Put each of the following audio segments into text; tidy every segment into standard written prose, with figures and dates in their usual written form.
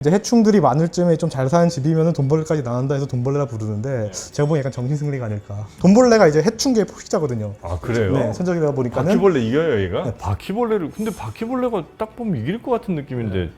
이제 해충들이 많을 쯤에 좀 잘 사는 집이면 돈벌레까지 나온다 해서 돈벌레라 부르는데 제가 보기엔 약간 정신승리가 아닐까. 돈벌레가 이제 해충계의 포식자거든요. 아 그래요? 네, 천적이다 보니까는. 바퀴벌레 이겨요 얘가? 네. 바퀴벌레를 근데 바퀴벌레가 딱 보면 이길 것 같은 느낌인데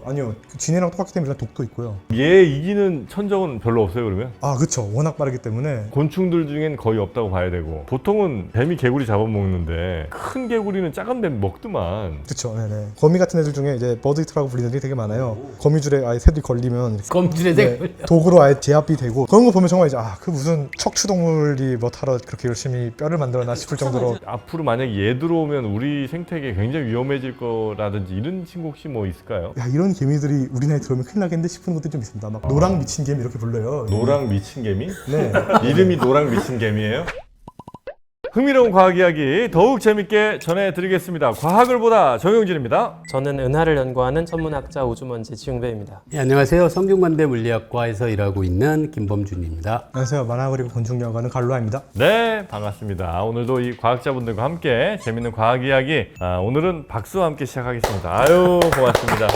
아니요. 쥐네랑 똑같기 때문에 일단 독도 있고요. 얘 이기는 천적은 별로 없어요 그러면? 아, 그쵸. 워낙 빠르기 때문에. 곤충들 중엔 거의 없다고 봐야 되고 보통은 뱀이 개구리 잡아먹는데 큰 개구리는 작은 뱀 먹더만. 그쵸. 네네. 거미 같은 애들 중에 이제 버드히트라고 불리는 애들이 되게 많아요. 거미줄에 아예 새들이 걸리면 이렇게 검줄에 네, 걸려. 도구로 아예 제압이 되고 그런 거 보면 정말 이제 그 무슨 척추동물이 뭐 타러 그렇게 열심히 뼈를 만들어나 싶을 정도로. 앞으로 만약 얘 들어오면 우리 생태계 굉장히 위험해질 거라든지 이런 친구 혹시 뭐 있을까요? 야, 이런 개미들이 우리나라에 들어오면 큰일 나겠는데 싶은 것도 좀 있습니다. 막 노랑 미친 개미 이렇게 불러요. 노랑 미친 개미? 네. 이름이 노랑 미친 개미예요? 흥미로운 과학 이야기 더욱 재밌게 전해드리겠습니다. 과학을 보다 정용진입니다. 저는 은하를 연구하는 천문학자 우주먼지 지웅배입니다. 네, 안녕하세요. 성균관대 물리학과에서 일하고 있는 김범준입니다. 안녕하세요. 만화 그리고 건축 연구하는 갈로아입니다. 네, 반갑습니다. 오늘도 이 과학자분들과 함께 재밌는 과학 이야기 오늘은 박수와 함께 시작하겠습니다. 아유, 고맙습니다.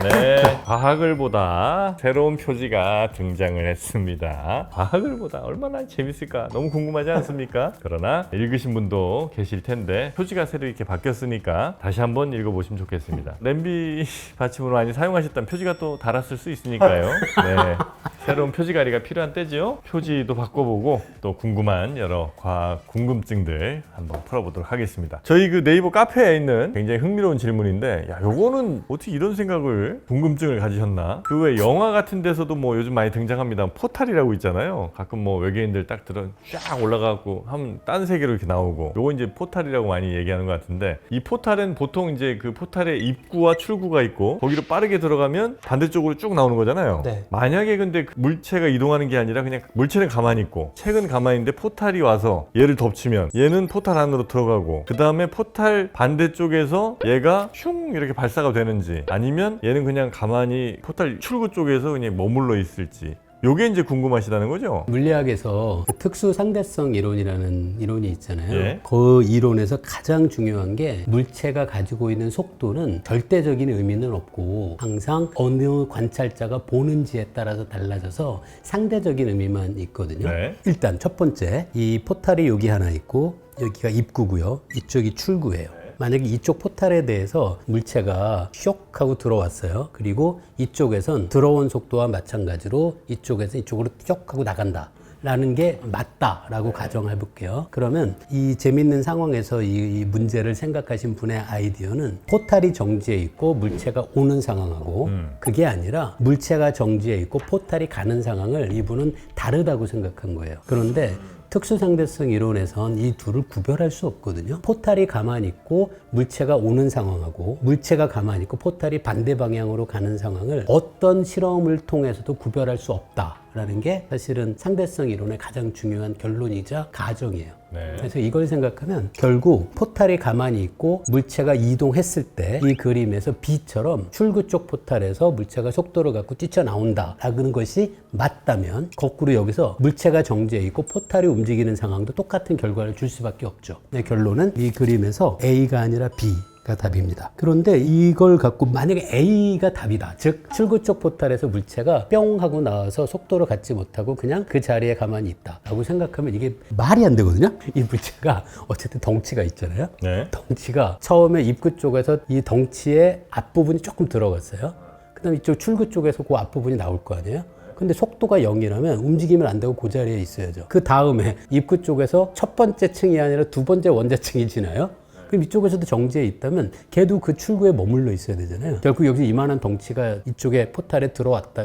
네, 과학을 보다 새로운 표지가 등장을 했습니다. 과학을 보다 얼마나 재밌을까 너무 궁금하지 않습니까? 그러나 읽으신 분도 계실 텐데 표지가 새로 이렇게 바뀌었으니까 다시 한번 읽어보시면 좋겠습니다. 냄비 받침으로 많이 사용하셨다면 표지가 또 달았을 수 있으니까요. 네, 새로운 표지 가리가 필요한 때죠. 표지도 바꿔보고 또 궁금한 여러 과학 궁금증들 한번 풀어보도록 하겠습니다. 저희 그 네이버 카페에 있는 굉장히 흥미로운 질문인데 야, 요거는 어떻게 이런 생각을 궁금증을 가지셨나? 그 외 영화 같은 데서도 뭐 요즘 많이 등장합니다. 포탈이라고 있잖아요. 가끔 뭐 외계인들 딱 들어 쫙 올라가고 하면 딴 세계로 이렇게 나오고 요거 이제 포탈이라고 많이 얘기하는 것 같은데 이 포탈은 보통 이제 그 포탈에 입구와 출구가 있고 거기로 빠르게 들어가면 반대쪽으로 쭉 나오는 거잖아요. 네. 만약에 근데 그 물체가 이동하는 게 아니라 그냥 물체는 가만히 있고 책은 가만히 있는데 포탈이 와서 얘를 덮치면 얘는 포탈 안으로 들어가고 그 다음에 포탈 반대쪽에서 얘가 슝 이렇게 발사가 되는지 아니면 얘는 그냥 가만히 포탈 출구 쪽에서 그냥 머물러 있을지 요게 이제 궁금하시다는 거죠? 물리학에서 특수 상대성 이론이라는 이론이 있잖아요. 예. 그 이론에서 가장 중요한 게 물체가 가지고 있는 속도는 절대적인 의미는 없고 항상 어느 관찰자가 보는지에 따라서 달라져서 상대적인 의미만 있거든요. 네. 일단 첫 번째, 이 포탈이 여기 하나 있고 여기가 입구고요. 이쪽이 출구예요. 만약에 이쪽 포탈에 대해서 물체가 쇽 하고 들어왔어요. 그리고 이쪽에선 들어온 속도와 마찬가지로 이쪽에서 이쪽으로 쇽 하고 나간다. 라는 게 맞다라고 가정해 볼게요. 그러면 이 재밌는 상황에서 이 문제를 생각하신 분의 아이디어는 포탈이 정지해 있고 물체가 오는 상황하고 그게 아니라 물체가 정지해 있고 포탈이 가는 상황을 이분은 다르다고 생각한 거예요. 그런데 특수상대성 이론에선 이 둘을 구별할 수 없거든요. 포탈이 가만히 있고 물체가 오는 상황하고 물체가 가만히 있고 포탈이 반대 방향으로 가는 상황을 어떤 실험을 통해서도 구별할 수 없다라는 게 사실은 상대성 이론의 가장 중요한 결론이자 가정이에요. 네. 그래서 이걸 생각하면 결국 포탈이 가만히 있고 물체가 이동했을 때 이 그림에서 B처럼 출구 쪽 포탈에서 물체가 속도를 갖고 뛰쳐나온다라는 것이 맞다면 거꾸로 여기서 물체가 정지해 있고 포탈이 움직이는 상황도 똑같은 결과를 줄 수밖에 없죠. 네, 결론은 이 그림에서 A가 아니라 B가 답입니다. 그런데 이걸 갖고 만약에 A가 답이다. 즉 출구 쪽 포탈에서 물체가 뿅 하고 나와서 속도를 갖지 못하고 그냥 그 자리에 가만히 있다 라고 생각하면 이게 말이 안 되거든요. 이 물체가 어쨌든 덩치가 있잖아요. 네. 덩치가 처음에 입구 쪽에서 이 덩치의 앞부분이 조금 들어갔어요. 그 다음에 이쪽 출구 쪽에서 그 앞부분이 나올 거 아니에요. 근데 속도가 0이라면 움직이면 안 되고 그 자리에 있어야죠. 그 다음에 입구 쪽에서 첫 번째 층이 아니라 두 번째 원자층이 지나요. 그럼 이쪽에서도 정지해 있다면 걔도 그 출구에 머물러 있어야 되잖아요. 결국 여기서 이만한 덩치가 이쪽에 포탈에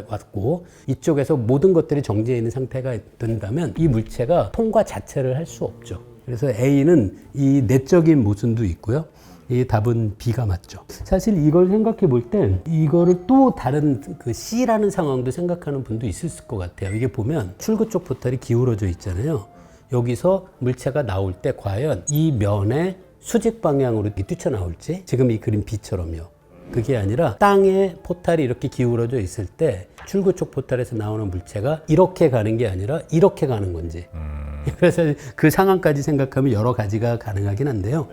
왔고 이쪽에서 모든 것들이 정지해 있는 상태가 된다면 이 물체가 통과 자체를 할 수 없죠. 그래서 A는 이 내적인 모순도 있고요. 이 답은 B가 맞죠. 사실 이걸 생각해 볼 때 이거를 또 다른 그 C라는 상황도 생각하는 분도 있을 것 같아요. 이게 보면 출구 쪽 포탈이 기울어져 있잖아요. 여기서 물체가 나올 때 과연 이 면에 수직 방향으로 뛰쳐나올지 지금 이 그림 B처럼요. 그게 아니라 땅에 포탈이 이렇게 기울어져 있을 때 출구 쪽 포탈에서 나오는 물체가 이렇게 가는 게 아니라 이렇게 가는 건지 그래서 그 상황까지 생각하면 여러 가지가 가능하긴 한데요.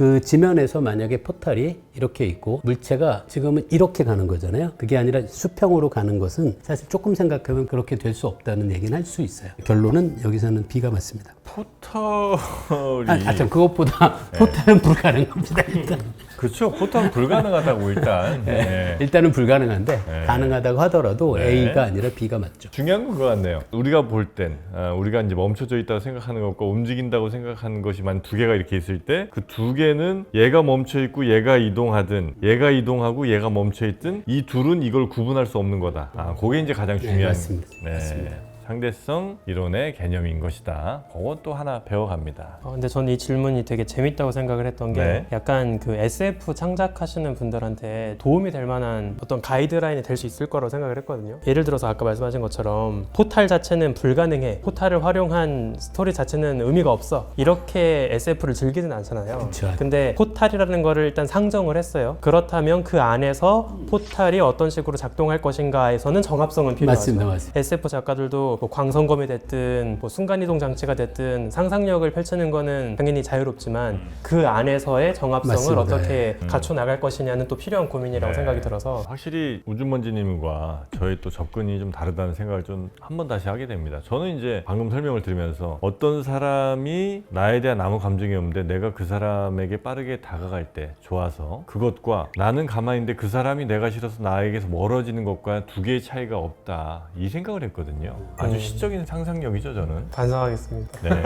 그 지면에서 만약에 포탈이 이렇게 있고 물체가 지금은 이렇게 가는 거잖아요. 그게 아니라 수평으로 가는 것은 사실 조금 생각하면 그렇게 될 수 없다는 얘기는 할 수 있어요. 결론은 여기서는 B가 맞습니다. 포털이 참 그것보다 포탈은 불가능합니다. 일단. 그렇죠. 포털은 불가능하다고 일단. 네. 일단은 불가능한데 네. 가능하다고 하더라도 네. A가 아니라 B가 맞죠. 중요한 건 그거 같네요. 우리가 볼 땐 우리가 이제 멈춰져 있다고 생각하는 것과 움직인다고 생각하는 것이만 두 개가 이렇게 있을 때 그 두 개는 얘가 멈춰 있고 얘가 이동하든 얘가 이동하고 얘가 멈춰 있든 이 둘은 이걸 구분할 수 없는 거다. 그게 이제 가장 중요한. 맞습니다. 맞습니다. 상대성 이론의 개념인 것이다. 그것도 하나 배워갑니다. 근데 저는 이 질문이 되게 재밌다고 생각을 했던 게 네. 약간 그 SF 창작하시는 분들한테 도움이 될 만한 어떤 가이드라인이 될 수 있을 거라고 생각을 했거든요. 예를 들어서 아까 말씀하신 것처럼 포탈 자체는 불가능해. 포탈을 활용한 스토리 자체는 의미가 없어. 이렇게 SF를 즐기진 않잖아요. 그쵸. 근데 포탈이라는 거를 일단 상정을 했어요. 그렇다면 그 안에서 포탈이 어떤 식으로 작동할 것인가에서는 정합성은 필요하죠. 맞습니다. 맞습니다. SF 작가들도 뭐 광선검이 됐든 뭐 순간이동 장치가 됐든 상상력을 펼치는 거는 당연히 자유롭지만 그 안에서의 정합성을 맞습니다. 어떻게 갖춰 나갈 것이냐는 또 필요한 고민이라고 네. 생각이 들어서 확실히 우주먼지님과 저의 또 접근이 좀 다르다는 생각을 좀 한 번 다시 하게 됩니다. 저는 이제 방금 설명을 드리면서 어떤 사람이 나에 대한 아무 감정이 없는데 내가 그 사람에게 빠르게 다가갈 때 좋아서 그것과 나는 가만히 있는데 그 사람이 내가 싫어서 나에게서 멀어지는 것과 두 개의 차이가 없다 이 생각을 했거든요. 아주 시적인 상상력이죠 저는. 반성하겠습니다. 네.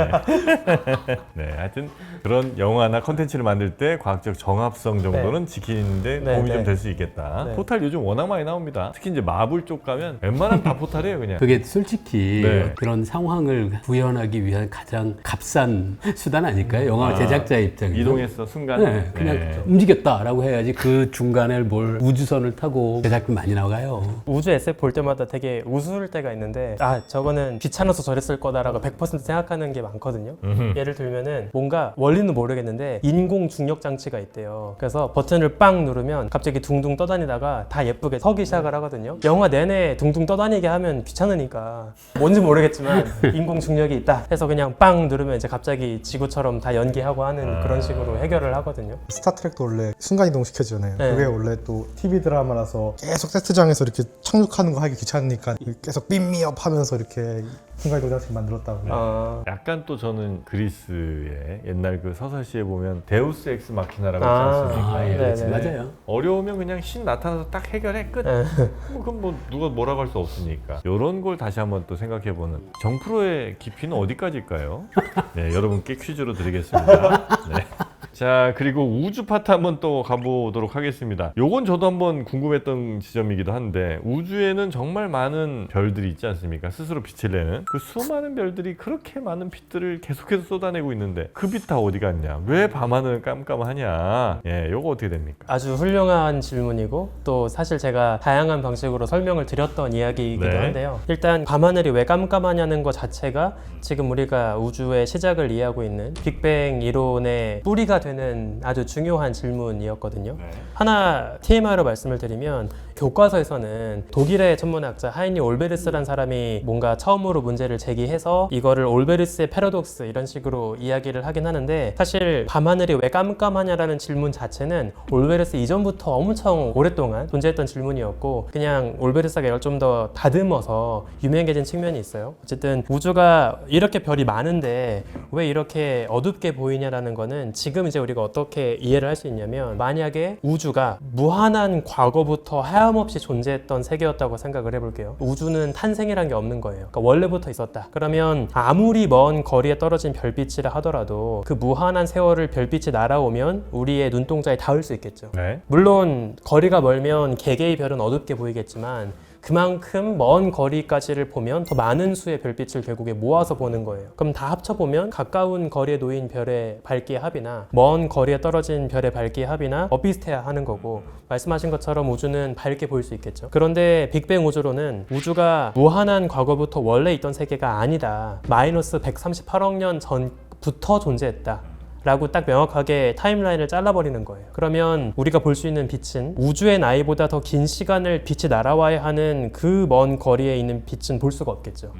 네, 하여튼 그런 영화나 컨텐츠를 만들 때 과학적 정합성 정도는 지키는데 네, 도움이 네. 좀 될 수 있겠다. 네. 포탈 요즘 워낙 많이 나옵니다. 특히 이제 마블 쪽 가면 웬만하면 다 포탈이에요 그냥. 그게 솔직히 네. 그런 상황을 구현하기 위한 가장 값싼 수단 아닐까요? 영화 제작자의 입장에서. 이동했어 순간. 네, 그냥 움직였다라고 해야지 그 중간에 뭘 우주선을 타고 제작비 많이 나가요. 우주 SF 볼 때마다 되게 우스울 때가 있는데 저거는 귀찮아서 저랬을 거다라고 100% 생각하는 게 많거든요. 예를 들면은 뭔가 원리는 모르겠는데 인공 중력 장치가 있대요. 그래서 버튼을 빵 누르면 갑자기 둥둥 떠다니다가 다 예쁘게 서기 시작을 하거든요. 영화 내내 둥둥 떠다니게 하면 귀찮으니까 뭔지 모르겠지만 인공 중력이 있다 해서 그냥 빵 누르면 이제 갑자기 지구처럼 다 연기하고 하는 그런 식으로 해결을 하거든요. 스타트랙도 원래 순간이동 시켜주잖아요. 네. 그게 원래 또 TV 드라마라서 계속 세트장에서 이렇게 착륙하는 거 하기 귀찮으니까 계속 빔미업 하면서 이렇게 순간이동 장치 만들었다고. 약간 또 저는 그리스의 옛날 그 서사시에 보면 데우스 엑스 마키나라고 있지 않습니까? 예, 네, 네. 맞아요. 어려우면 그냥 신 나타나서 딱 해결해 끝. 그럼 뭐 누가 뭐라고 할 수 없으니까. 이런 걸 다시 한번 또 생각해보는 정프로의 깊이는 어디까지일까요? 네, 여러분께 퀴즈로 드리겠습니다. 네. 자, 그리고 우주 파트 한번 또 가보도록 하겠습니다. 요건 저도 한번 궁금했던 지점이기도 한데 우주에는 정말 많은 별들이 있지 않습니까? 스스로 빛을 내는 그 수많은 별들이 그렇게 많은 빛들을 계속해서 쏟아내고 있는데 그 빛 다 어디 갔냐? 왜 밤하늘은 깜깜하냐? 예, 요거 어떻게 됩니까? 아주 훌륭한 질문이고 또 사실 제가 다양한 방식으로 설명을 드렸던 이야기이기도 네. 한데요. 일단 밤하늘이 왜 깜깜하냐는 것 자체가 지금 우리가 우주의 시작을 이해하고 있는 빅뱅 이론의 뿌리가 되는 아주 중요한 질문이었거든요. 하나 TMI로 말씀을 드리면 교과서에서는 독일의 천문학자 하이니 올베르스라는 사람이 뭔가 처음으로 문제를 제기해서 이거를 올베르스의 패러독스 이런 식으로 이야기를 하긴 하는데 사실 밤하늘이 왜 깜깜하냐라는 질문 자체는 올베르스 이전부터 엄청 오랫동안 존재했던 질문이었고 그냥 올베르스가 이걸 좀 더 다듬어서 유명해진 측면이 있어요. 어쨌든 우주가 이렇게 별이 많은데 왜 이렇게 어둡게 보이냐라는 거는 지금 이제 우리가 어떻게 이해를 할 수 있냐면 만약에 우주가 무한한 과거부터 하염없이 존재했던 세계였다고 생각을 해볼게요. 우주는 탄생이란 게 없는 거예요. 그러니까 원래부터 있었다. 그러면 아무리 먼 거리에 떨어진 별빛이라 하더라도 그 무한한 세월을 별빛이 날아오면 우리의 눈동자에 닿을 수 있겠죠. 네. 물론 거리가 멀면 개개의 별은 어둡게 보이겠지만 그만큼 먼 거리까지를 보면 더 많은 수의 별빛을 결국에 모아서 보는 거예요. 그럼 다 합쳐보면 가까운 거리에 놓인 별의 밝기의 합이나 먼 거리에 떨어진 별의 밝기의 합이나 비슷해야 하는 거고 말씀하신 것처럼 우주는 밝게 보일 수 있겠죠. 그런데 빅뱅 우주론은 우주가 무한한 과거부터 원래 있던 세계가 아니다. 마이너스 138억 년 전부터 존재했다. 라고 딱 명확하게 타임라인을 잘라버리는 거예요. 그러면 우리가 볼 수 있는 빛은 우주의 나이보다 더 긴 시간을 빛이 날아와야 하는 그 먼 거리에 있는 빛은 볼 수가 없겠죠.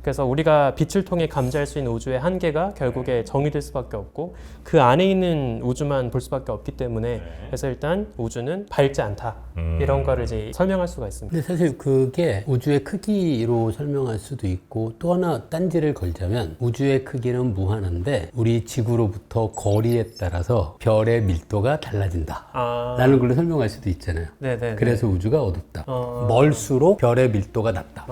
그래서 우리가 빛을 통해 감지할 수 있는 우주의 한계가 결국에 정의될 수밖에 없고 그 안에 있는 우주만 볼 수밖에 없기 때문에 그래서 일단 우주는 밝지 않다 이런 거를 이제 설명할 수가 있습니다. 근데 사실 그게 우주의 크기로 설명할 수도 있고 또 하나 딴지를 걸자면 우주의 크기는 무한한데 우리 지구로부터 거리에 따라서 별의 밀도가 달라진다 라는 걸로 설명할 수도 있잖아요. 네네. 그래서 우주가 어둡다. 멀수록 별의 밀도가 낮다.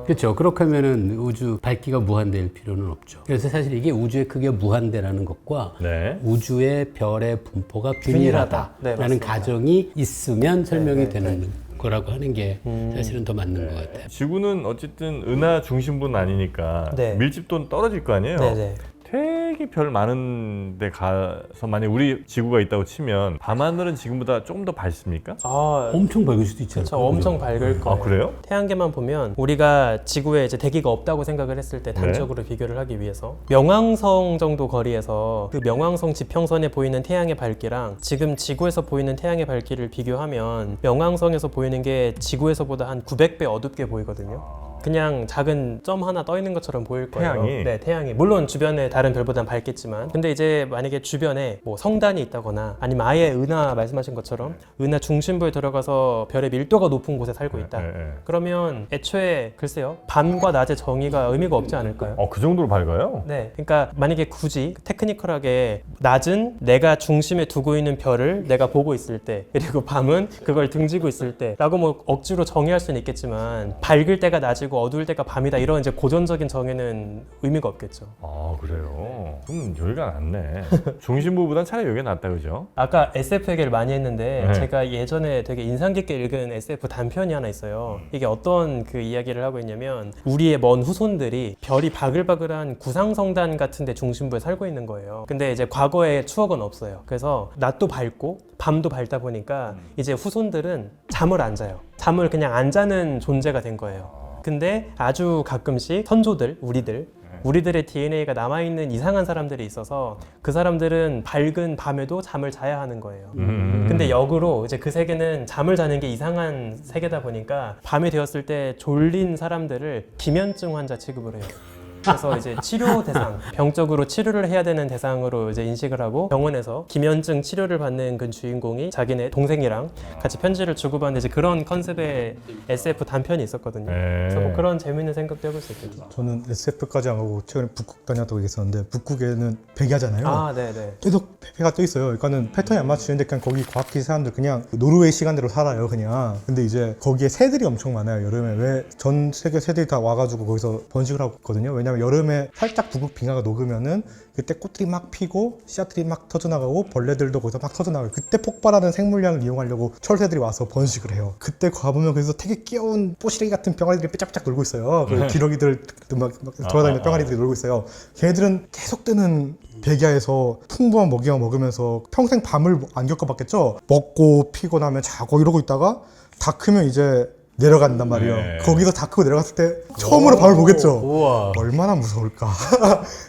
그렇죠. 그렇게 하면은 우주 밝기가 무한대일 필요는 없죠. 그래서 사실 이게 우주의 크기가 무한대라는 것과 네. 우주의 별의 분포가 네, 균일하다라는 맞습니다. 가정이 있으면 설명이 되는 거라고 하는 게 사실은 더 맞는 것 같아요. 지구는 어쨌든 은하 중심부는 아니니까 네. 밀집도는 떨어질 거 아니에요? 네네. 되게 별 많은 데 가서 만약 우리 지구가 있다고 치면 밤하늘은 지금보다 조금 더 밝습니까? 엄청 밝을 수도 있잖아요. 저 엄청 밝을 거예요. 아, 그래요? 태양계만 보면 우리가 지구에 이제 대기가 없다고 생각을 했을 때 단적으로 비교를 하기 위해서 명왕성 정도 거리에서 그 명왕성 지평선에 보이는 태양의 밝기랑 지금 지구에서 보이는 태양의 밝기를 비교하면 명왕성에서 보이는 게 지구에서보다 한 900배 어둡게 보이거든요. 그냥 작은 점 하나 떠 있는 것처럼 보일 거예요. 태양이? 네, 태양이. 물론 주변에 다른 별보단 밝겠지만 근데 이제 만약에 주변에 뭐 성단이 있다거나 아니면 아예 은하 말씀하신 것처럼 은하 중심부에 들어가서 별의 밀도가 높은 곳에 살고 있다. 그러면 애초에 글쎄요. 밤과 낮의 정의가 의미가 없지 않을까요? 그 정도로 밝아요? 네, 그러니까 만약에 굳이 테크니컬하게 낮은 내가 중심에 두고 있는 별을 내가 보고 있을 때 그리고 밤은 그걸 등지고 있을 때라고 뭐 억지로 정의할 수는 있겠지만 밝을 때가 낮이고 어두울 때가 밤이다 이런 이제 고전적인 정의는 의미가 없겠죠. 아, 그래요? 그럼 여기가 낫네. 중심부보단 차라리 여기가 낫다, 그죠? 아까 SF 얘기를 많이 했는데 네. 제가 예전에 되게 인상 깊게 읽은 SF 단편이 하나 있어요. 이게 어떤 그 이야기를 하고 있냐면 우리의 먼 후손들이 별이 바글바글한 구상성단 같은 데 중심부에 살고 있는 거예요. 근데 이제 과거의 추억은 없어요. 그래서 낮도 밝고 밤도 밝다 보니까 이제 후손들은 잠을 안 자요. 잠을 그냥 안 자는 존재가 된 거예요. 근데 아주 가끔씩 선조들, 우리들의 DNA가 남아있는 이상한 사람들이 있어서 그 사람들은 밝은 밤에도 잠을 자야 하는 거예요. 근데 역으로 이제 그 세계는 잠을 자는 게 이상한 세계다 보니까 밤이 되었을 때 졸린 사람들을 기면증 환자 취급을 해요. 그래서 이제 치료 대상, 병적으로 치료를 해야 되는 대상으로 이제 인식을 하고 병원에서 기면증 치료를 받는 그 주인공이 자기네 동생이랑 같이 편지를 주고받는 이제 그런 컨셉의 SF 단편이 있었거든요. 그래서 뭐 그런 재밌는 생각도 해볼 수 있겠죠. 저는 SF까지 안 가고 최근에 북극 다녔다고 얘기했었는데 북극에는 백야잖아요. 아, 네네. 계속 배가 떠 있어요. 그러니까는 패턴이 안 맞추는데 그냥 거기 과학기 사람들 그냥 노르웨이 시간대로 살아요, 그냥. 근데 이제 거기에 새들이 엄청 많아요, 여름에. 왜 전 세계 새들이 다 와가지고 거기서 번식을 하고 있거든요. 왜냐면 여름에 살짝 북극 빙하가 녹으면은 그때 꽃들이 막 피고 씨앗들이 막 터져나가고 벌레들도 거기서 막 터져나가고 그때 폭발하는 생물량을 이용하려고 철새들이 와서 번식을 해요. 그때 가보면 그래서 되게 귀여운 뽀시래기 같은 병아리들이 삐짝삐짝 놀고 있어요. 그 기러기들 막 돌아다니는 병아리들이 놀고 있어요. 걔네들은 계속 뜨는 백야에서 풍부한 먹이만 먹으면서 평생 밤을 안 겪어봤겠죠. 먹고 피고 나면 자고 이러고 있다가 다 크면 이제 내려간단 말이에요. 네. 거기서 다 크고 내려갔을 때 처음으로 밤을 보겠죠. 우와. 얼마나 무서울까.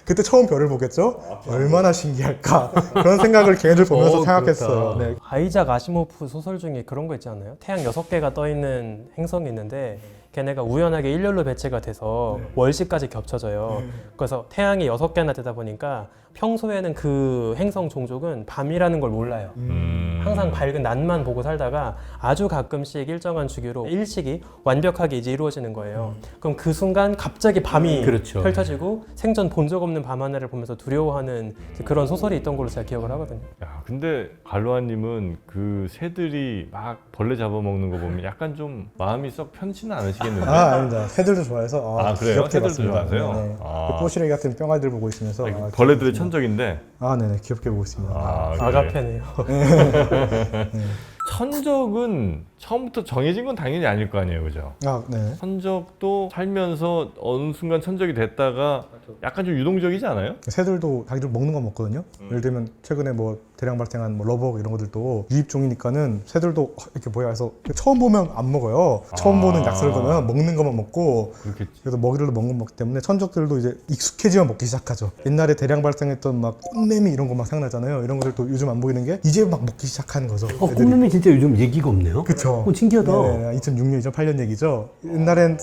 그때 처음 별을 보겠죠. 얼마나 신기할까. 그런 생각을 걔네들 보면서 생각했어요. 네. 아이작 아시모프 소설 중에 그런 거 있지 않나요? 태양 6개가 떠 있는 행성이 있는데 걔네가 우연하게 일렬로 배치가 돼서 월시까지 겹쳐져요. 그래서 태양이 6개나 되다 보니까 평소에는 그 행성 종족은 밤이라는 걸 몰라요. 항상 밝은 낮만 보고 살다가 아주 가끔씩 일정한 주기로 일식이 완벽하게 이제 이루어지는 거예요. 그럼 그 순간 갑자기 밤이 그렇죠. 펼쳐지고 생전 본 적 없는 밤하늘을 보면서 두려워하는 그런 소설이 있던 걸로 제가 기억을 하거든요. 야, 근데 갈로아님은 그 새들이 막 벌레 잡아먹는 거 보면 약간 좀 마음이 썩 편치는 않으시겠는데? 아닙니다. 새들도 좋아해서 그래요? 귀엽게 새들도 봤습니다. 좋아하세요? 네네. 아. 그 뽀시래기 같은 병아리들 보고 있으면서 벌레들의 천적인데 네네, 귀엽게 보고 있습니다. 그래. 아가페네요. 천적은 처음부터 정해진 건 당연히 아닐 거 아니에요, 그죠? 네. 천적도 살면서 어느 순간 천적이 됐다가 약간 좀 유동적이지 않아요? 새들도 자기들 먹는 거 먹거든요. 예를 들면 최근에 뭐 대량 발생한 뭐 러버 이런 것들도 유입종이니까는 새들도 이렇게 뭐야 해서 처음 보면 안 먹어요. 처음 보는 약설을 보면 먹는 것만 먹고 그렇겠지. 그래서 먹이를 먹는 거 먹기 때문에 천적들도 이제 익숙해지면 먹기 시작하죠. 옛날에 대량 발생했던 막 꽃매미 이런 거 막 생각나잖아요. 이런 것들도 요즘 안 보이는 게 이제 막 먹기 시작하는 거죠. 애들이. 꽃매미 진짜 요즘 얘기가 없네요. 그쵸. 신기하다. 네, 2006년, 2008년 얘기죠. 옛날엔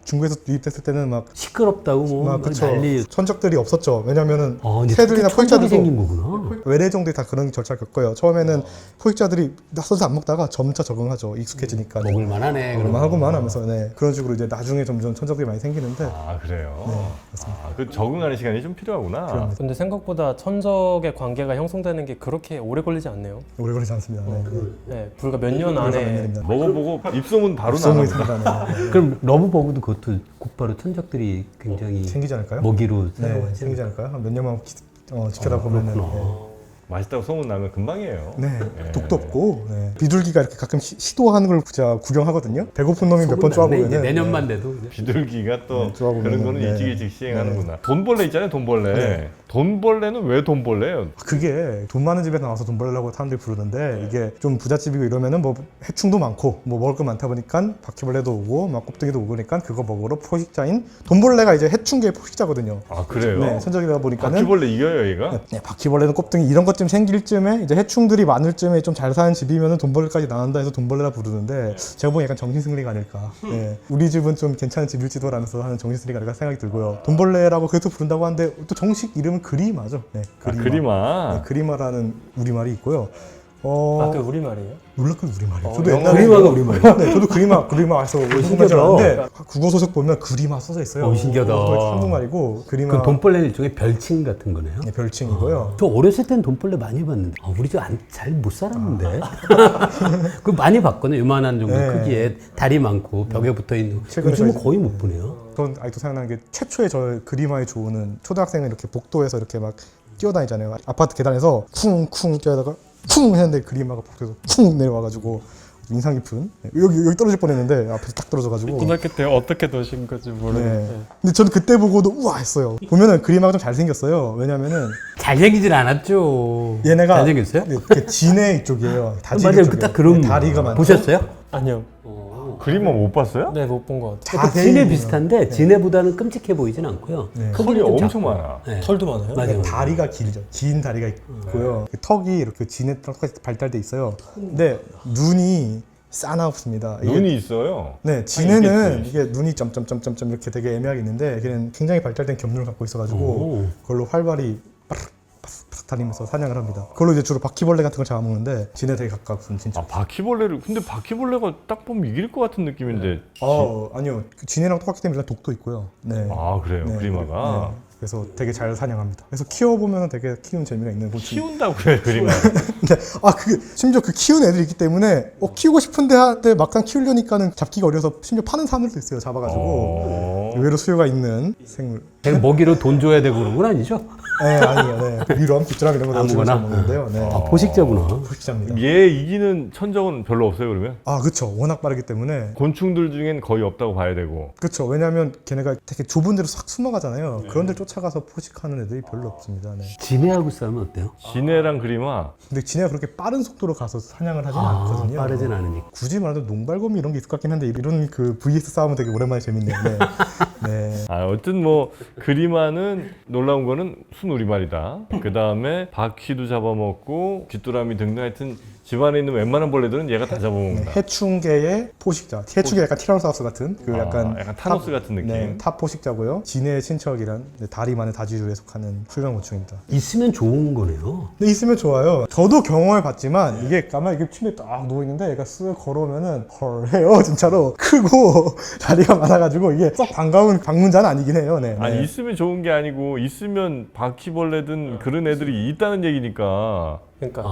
중국에서 유입됐을 때는 막 시끄럽다고 뭐 그쵸. 난리. 천적들이 없었죠. 왜냐면은 근데 새들이나 천적이 포식자들도 생긴 거구나. 외래종들이 다 그런 절차를 겪어요. 처음에는 포식자들이 낯설어서 안 먹다가 점차 적응하죠. 익숙해지니까. 먹을 만하네. 그러면 하고만 하면서 네. 그런 식으로 이제 나중에 점점 천적들이 많이 생기는데 아 그래요? 그 적응하는 시간이 좀 필요하구나. 근데 생각보다 천적의 관계가 형성되는 게 그렇게 오래 걸리지 않네요. 오래 걸리지 않습니다. 네. 네, 불과 몇 년 안에 먹어보고 입소문 바로 소문이 나는 듭니다. 네. 그럼 러브버그도 그것도 곧바로 천적들이 굉장히 생기지 않을까요? 먹이로 네, 사용하지 생기지 않을까요? 한 몇 년만 지켜다 보면은 맛있다고 소문 나면 금방이에요. 네, 독도 없고 네. 비둘기가 이렇게 가끔 시도하는 걸 제가 구경하거든요. 배고픈 놈이 몇 번 쪼아보면은 이제 내년만 돼도 비둘기가 또 좋아보면은, 그런 거는 네. 일찍 시행하는구나. 돈벌레 있잖아요, 돈벌레. 돈벌레는 왜 돈벌레예요? 그게 돈 많은 집에 나와서 돈벌레라고 사람들이 부르는데 이게 좀 부잣집이고 이러면은 뭐 해충도 많고 뭐 먹을 거 많다 보니까 바퀴벌레도 오고 막 곱등이도 오고 그러니까 그거 먹으러 포식자인 돈벌레가 이제 해충계의 포식자거든요. 아 그래요? 네, 천적이다 보니까는 바퀴벌레 이겨요, 얘가? 네, 바퀴벌레는 곱등이 이런 것 좀 생길 쯤에 이제 해충들이 많을 쯤에 좀 잘 사는 집이면은 돈벌레까지 나온다 해서 돈벌레라 부르는데 제가 보기엔 약간 정신승리가 아닐까. 네. 우리 집은 좀 괜찮은 집일지도라면서 하는 정신승리가 아닐까 생각이 들고요. 돈벌레라고 그래서 부른다고 하는데 또 정식 이름은 그리마죠. 네, 그리마. 그리마. 네, 그리마라는 우리말이 있고요. 그 우리말이에요? 놀랍게도 우리말이에요. 저도 영어 옛날에 그리마가 우리말이야. 네, 저도 그리마에서 신기하다. 공부했는데 국어 소식 보면 그리마 써져 있어요. 신기하다. 그거 한국말이고 그리마 그 돈벌레는 일종의 별칭 같은 거네요. 네, 별칭이고요. 저 어렸을 땐 돈벌레 많이 봤는데 우리 집 잘 못 살았는데 그 많이 봤거든요. 요만한 정도 네. 크기에 다리 많고 벽에 붙어있는 최근에 요즘은 저희- 거의 못 보네요. 전 아직도 생각나는 게 최초의 저 그리마의 조우는 초등학생은 이렇게 복도에서 이렇게 막 뛰어다니잖아요. 아파트 계단에서 쿵쿵 뛰어다가 쿵 했는데 그리마가 복도에서 쿵 내려와가지고 인상 깊은 여기 떨어질 뻔했는데 앞에서 딱 떨어져가지고 고등학교 때 어떻게 도신 건지 모르겠어요. 네. 근데 저는 그때 보고도 우와 했어요. 보면은 그리마가 좀 잘생겼어요. 왜냐면은 잘생기진 않았죠. 얘네가 잘생겼어요? 그 진해 쪽이에요. 다지기 맞아요. 쪽이에요. 딱 그런 네, 다리가 많죠. 보셨어요? 아니요. 그리마 못 봤어요? 네, 못 본 것 같아요. 그 자세히 진해 보면- 비슷한데 진해보다는 끔찍해 보이진 않고요. 네. 털이 좀 엄청 작고. 많아. 네. 털도 많아요? 맞아요. 다리가 길죠. 긴 다리가 있고요. 그 턱이 이렇게 진해랑 똑같이 발달돼 있어요. 근데 눈이 싸나없습니다. 이게- 눈이 있어요. 네, 진해는 있겠지. 이게 눈이 점점점점점 이렇게 되게 애매하게 있는데 걔는 굉장히 발달된 견문을 갖고 있어가지고 오. 그걸로 활발히 바삭바삭 다니면서 사냥을 합니다. 그걸로 이제 주로 바퀴벌레 같은 걸 잡아먹는데 진해 되게 가깝습니다, 진짜. 아 바퀴벌레를 근데 바퀴벌레가 딱 보면 이길 것 같은 느낌인데. 아니요. 그 진해랑 똑같기 때문에 일단 독도 있고요. 네. 아 그래요, 네, 그리마가. 네. 그래서 되게 잘 사냥합니다. 그래서 키워보면 되게 키우는 재미가 있는 곤충. 키운다고 그래 그리마. 근데 그게 심지어 그 키우는 애들이 있기 때문에 키우고 싶은데 한데 막상 키우려니까는 잡기가 어려서 심지어 파는 사람들도 있어요. 잡아가지고 의외로 수요가 있는 생물. 제가 먹이로 돈 줘야 되고 그런 건 아니죠? 네, 아니에요. 네. 위로 깃드랑 이런 거 넣어주면서 아무거나? 먹는데요. 네. 포식자구나. 포식자입니다. 얘 이기는 천적은 별로 없어요 그러면? 그렇죠. 워낙 빠르기 때문에. 곤충들 중엔 거의 없다고 봐야 되고. 그렇죠. 왜냐하면 걔네가 되게 좁은 데로 싹 숨어가잖아요. 그런 데 쫓아가서 포식하는 애들이 별로 없습니다. 네. 진해하고 싸우면 어때요? 진해랑 그리마. 근데 진해가 그렇게 빠른 속도로 가서 사냥을 하진 않거든요. 빠르진 않으니까. 굳이 말하면 농발곰이 이런 게 있을 것 같긴 한데 이런 그 VS 싸움은 되게 오랜만에 재밌네요. 네. 네. 어쨌든 뭐 그리마는 놀라운 거는 순우리말이다. 그 다음에 바퀴도 잡아먹고 귀뚜라미 등등 하여튼 집안에 있는 웬만한 벌레들은 얘가 다 잡아먹는다. 해충계의 포식자. 해충계 약간 티라노사우루스 같은 그 약간 타노스 같은 느낌. 네, 탑 포식자고요. 진해의 친척이란 다리 많은 다지류에 속하는 훌륭한 곤충입니다. 있으면 좋은 거네요. 근데 있으면 좋아요. 저도 경험을 봤지만 이게 가만히 이렇게 침대에 딱 누워 있는데 얘가 쓱 걸어오면은 헐해요. 진짜로 크고 다리가 많아가지고 이게 썩 반가운 방문자는 아니긴 해요. 네. 아니 네. 있으면 좋은 게 아니고 있으면 바퀴벌레든 그런 애들이 있다는 얘기니까 그러니까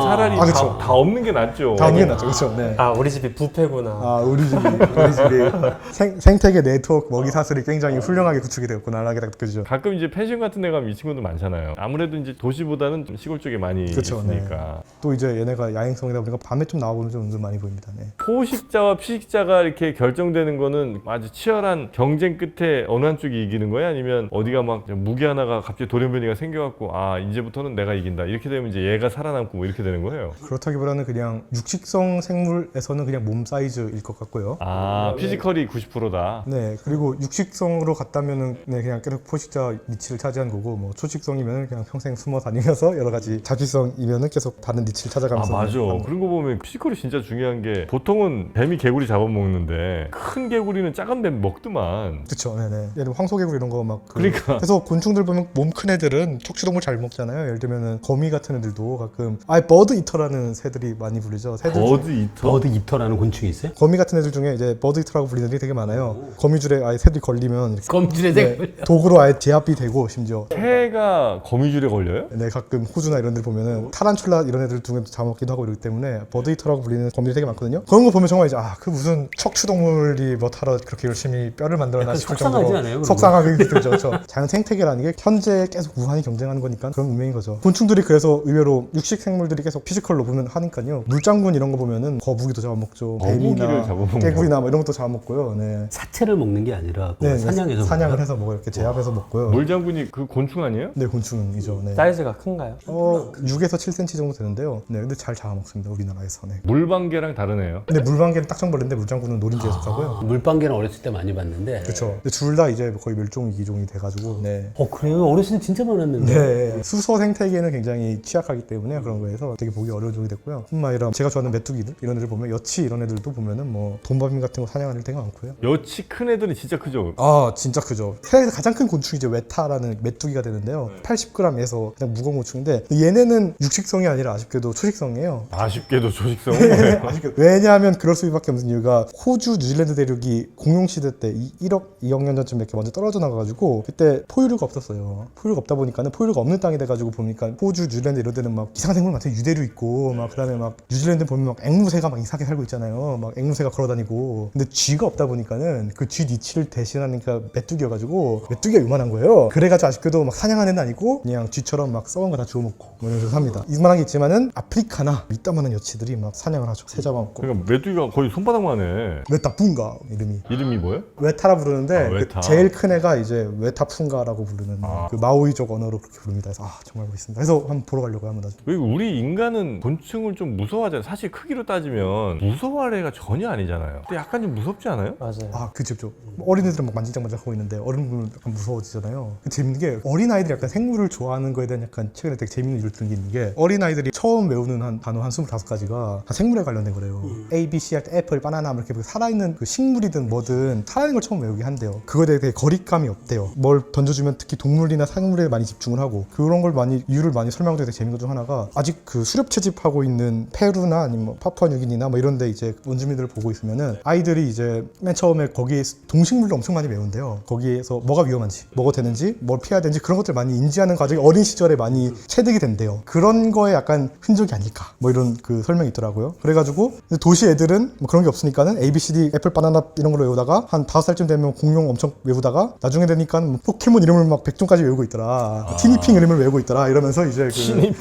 차라리 그쵸. 다 없는 게 낫죠. 다음이 낫죠, 그렇죠. 네. 우리 집이 뷔페구나. 우리 집이 생태계 네트워크 먹이 사슬이 굉장히 훌륭하게 구축이 되었구나라게 딱 느껴지죠. 가끔 이제 펜션 같은 데 가면 이 친구들 많잖아요. 아무래도 이제 도시보다는 좀 시골 쪽에 많이 그쵸, 있으니까. 또 이제 얘네가 야행성이다 보니까 밤에 좀 나와보면 좀 은근 많이 보입니다. 네. 포식자와 피식자가 이렇게 결정되는 거는 아주 치열한 경쟁 끝에 어느 한쪽이 이기는 거야? 아니면 어디가 막 무기 하나가 갑자기 돌연변이가 생겨갖고 이제부터는 내가 이긴다 이렇게 되면 이제 얘가 살아남고 뭐 이렇게 되는 거예요? 그렇다기보다는 그냥 육식성 생물에서는 그냥 몸 사이즈일 것 같고요. 아, 피지컬이 90%다. 네, 그리고 육식성으로 갔다면은 네, 그냥 계속 포식자 니치를 차지한 거고, 뭐 초식성이면은 그냥 평생 숨어 다니면서 여러 가지 잡식성이면은 계속 다른 니치를 아, 찾아가면서. 맞아. 그런 거 보면 피지컬이 진짜 중요한 게 보통은 뱀이 개구리 잡아먹는데 큰 개구리는 작은 뱀 먹더만. 그쵸, 네네. 예를 들면 황소개구리 이런 거 막. 그러니까. 그래서 곤충들 보면 몸 큰 애들은 척추동물 잘 먹잖아요. 예를 들면은 거미 같은 애들도 가끔 버드 이터라는 새들이 많이 불리죠. 새들 중- 버드 이터? 버드 이터라는 곤충이 있어요? 거미 같은 애들 중에 이제 버드 이터라고 불리는 애들이 되게 많아요. 거미줄에 아예 새들이 걸리면 이렇게 검질의 네, 색. 도구로 아예 제압이 되고 심지어. 새가 거미줄에 걸려요? 네, 가끔 호주나 이런 데 보면은 타란툴라 이런 애들 중에도 잡아먹기도 하고 이러기 때문에 버드 이터라고 불리는 거미들이 되게 많거든요. 그런 거 보면 정말 이제 그 무슨 척추동물이 뭐 타러 그렇게 열심히 뼈를 만들어나 약간 싶을 속상하지 정도로 않아요, 그런 거? 속상하게 들죠. 그렇죠. 자연 생태계라는 게 현재 계속 무한히 경쟁하는 거니까 그런 운명인 거죠. 곤충들이 그래서 의외로 육식 생물들이 계속 피지컬로 보면 하니까요. 물장군 이런 거 보면은 거북이도 잡아먹죠. 거북이를 뱀이나 잡아먹는 깨구리나 뭐 이런 것도 잡아먹고요. 네. 사체를 먹는 게 아니라 네, 사냥해서 사냥을 먹어요? 해서 뭐 이렇게 제압해서 먹고요. 물장군이 그 곤충 아니에요? 네, 곤충이죠. 네. 사이즈가 큰가요? 6에서 7cm 정도 되는데요. 네, 근데 잘 잡아먹습니다. 우리나라에서. 네. 물방개랑 다르네요. 근데 물방개는 딱정벌레인데 물장군은 노린지에 속하고요. 물방개는 어렸을 때 많이 봤는데. 그렇죠. 둘 다 이제 거의 멸종 위기종이 돼가지고. 네. 그래요? 어렸을 때 진짜 많았는데. 네, 수소 생태계는 굉장히 취약하기 때문에 그런 거에서 되게 보기 어려운 종이 됐고요. 뿐만 아니라 제가 좋아하는 메뚜기들 이런 애들 보면 여치 이런 애들도 보면은 뭐 돈바빔 같은 거 사냥하는 애들 되게 많고요. 여치 큰 애들은 진짜 크죠? 아 진짜 크죠. 세상에서 가장 큰 곤충이 이제 웨타라는 메뚜기가 되는데요. 80g에서 그냥 무거운 곤충인데 얘네는 육식성이 아니라 아쉽게도 초식성이에요. 아쉽게도 조식성은 뭐예요? 왜냐하면 그럴 수밖에 없는 이유가 호주, 뉴질랜드 대륙이 공룡 시대 때 2억 년 전쯤 이렇게 먼저 떨어져 나가가지고 그때 포유류가 없었어요. 포유류가 없다 보니까는 포유류가 없는 땅이 돼가지고 보니까 호주, 뉴질랜드 이런 데는 막 이상한 생물 많아요. 유대류 있고 막 그다음에 막 뉴질랜드 보면 막 앵무새가 막 이상하게 살고 있잖아요. 막 앵무새가 걸어다니고. 근데 쥐가 없다 보니까는 그 쥐 니치를 대신하니까 메뚜기여가지고 메뚜기가 요만한 거예요. 그래가지고 아쉽게도 막 사냥하는 애는 아니고 그냥 쥐처럼 막 썩은 거 다 주워 먹고 뭐 이런 식으로 삽니다. 이만한 게 있지만은 아프리카나 이따만한 여치들이 막 사냥을 하죠. 새 잡아먹고. 그러니까 메뚜기가 거의 손바닥만 해. 웨타푼가 이름이. 이름이 뭐예요? 웨타라 부르는데 아, 웨타. 그 제일 큰 애가 이제 웨타푼가라고 부르는 그 마오이족 언어로 그렇게 부릅니다. 그래서 정말 멋있습니다. 그래서 한번 보러 가려고 합니다. 왜 우리 인간은 곤충을 좀 무서워하잖아요. 사실 크기로 따지면 무서워할 애가 전혀 아니잖아요. 근데 약간 좀 무섭지 않아요? 맞아요. 그죠. 어린애들은 막 만지작만지작 하고 있는데 어른분은 약간 무서워지잖아요. 재밌는 게 어린아이들이 약간 생물을 좋아하는 거에 대한 약간 최근에 되게 재밌는 일을 들은 게 있는 게 어린아이들이 처음 외우는 한 단어 한 25가지가 다 생물에 관련된 거래요. A, B, C 할 때 애플, 바나나 이렇게 살아있는 그 식물이든 뭐든 살아있는 걸 처음 외우게 한대요. 그거에 대해 되게 거리감이 없대요. 뭘 던져주면 특히 동물이나 생물에 많이 집중을 하고 그런 걸 많이 이유를 많이 설명하는 게 되게 재밌는 것 중 하나가 아직 그 수렵 채집하고 있는 페루나 아니면 뭐 파푸아뉴기니나 뭐 이런 데 이제 원주민들을 보고 있으면은 아이들이 이제 맨 처음에 거기에 동식물을 엄청 많이 외운대요. 거기에서 뭐가 위험한지, 뭐가 되는지, 뭘 피해야 되는지 그런 것들 많이 인지하는 과정이 어린 시절에 많이 체득이 된대요. 그런 거에 약간 흔적이 아닐까 뭐 이런 그 설명이 있더라고요. 그래가지고 도시 애들은 뭐 그런 게 없으니까는 A, B, C, D, 애플, 바나나 이런 걸로 외우다가 한 5살쯤 되면 공룡 엄청 외우다가 나중에 되니까 뭐 포켓몬 이름을 막 100종까지 외우고 있더라. 티니핑 이름을 외우고 있더라. 이러면서 이제 그 티니핑.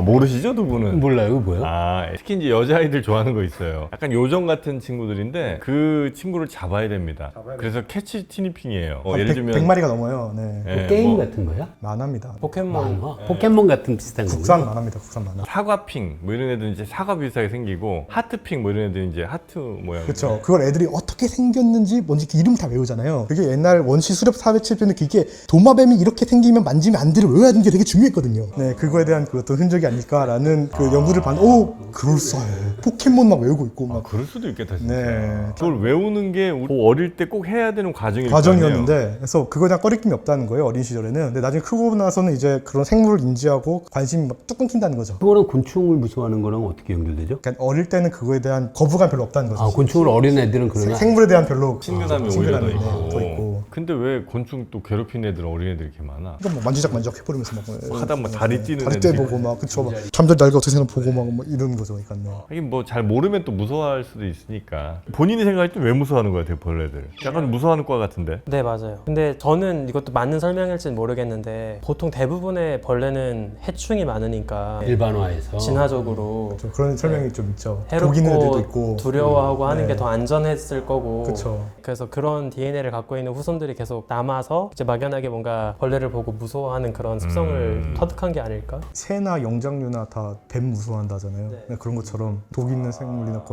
모르시죠 두 분은? 몰라요, 이거 뭐야? 특히 이제 여자아이들 좋아하는 거 있어요. 약간 요정 같은 친구들인데 그 친구를 잡아야 됩니다. 그래서 캐치 티니핑이에요. 예를 들면 100마리가 넘어요. 네. 예, 게임 뭐 같은 거야? 만화입니다. 포켓몬. 포켓몬 같은 비슷한 거. 국산 만화입니다. 국산 만화. 사과핑 뭐 이런 애들은 이제 사과 비슷하게 생기고 하트핑 뭐 이런 애들은 이제 하트 모양. 그렇죠. 그걸 애들이 어떻게 생겼는지 뭔지 그 이름 다 외우잖아요. 그게 옛날 원시 수렵 사회칠 때는 그게 도마뱀이 이렇게 생기면 만지면 안 돼를 외워야 하는 게 되게 중요했거든요. 네, 그거에 대한 그 어떤 흔적이 아닐까라는 그 연구를 봤는데 오 그럴싸해. 포켓몬 막 외우고 있고 막 그럴 수도 있겠다 진짜. 네. 그걸 외우는 게 우리 어릴 때 꼭 해야 되는 과정일 거 아니에요. 과정이었는데 그래서 그거에 대한 꺼리낌이 없다는 거예요. 어린 시절에는. 근데 나중에 크고 나서는 이제 그런 생물을 인지하고 관심이 막 뚝 끊긴다는 거죠. 그거랑 곤충을 무서워하는 거랑 어떻게 연결되죠? 그러니까 어릴 때는 그거에 대한 거부감 별로 없다는 거죠. 곤충을 어린 애들은 그러냐? 생물에 대한 별로 친근함이 오히려 친근함이, 더 네, 있고. 더 있고. 근데 왜 곤충 또 괴롭히는 애들은 어린 애들이 이렇게 많아? 그러니까 뭐 만지작 해버리면서 막 하다 막 다리 뛰는 다리 애들이 떼보고 막 그쵸 막 잠들 날개 어떻게 생나 보고 막 이런 거죠. 그러니까 네. 하긴 뭐 잘 모르면 또 무서워할 수도 있으니까. 본인이 생각할 때 왜 무서워하는 거야, 벌레들? 약간 무서워하는 과 같은데. 네, 맞아요. 근데 저는 이것도 맞는 설명일지는 모르겠는데 보통 대부분의 벌레는 해충이 많으니까 일반화해서 진화적으로 좀 그런 설명이 좀 있죠. 독이는 애들도 해롭고 있고 두려워하고 하는 네. 게 더 안전했을 거고 그쵸. 그래서 그런 DNA를 갖고 있는 후손들이 습성들이 계속 남아서 이제 막연하게 뭔가 벌레를 보고 무서워하는 그런 습성을 터득한 게 아닐까? 새나 영장류나 다 뱀 무서워한다잖아요. 네. 그런 것처럼 독 있는 생물이나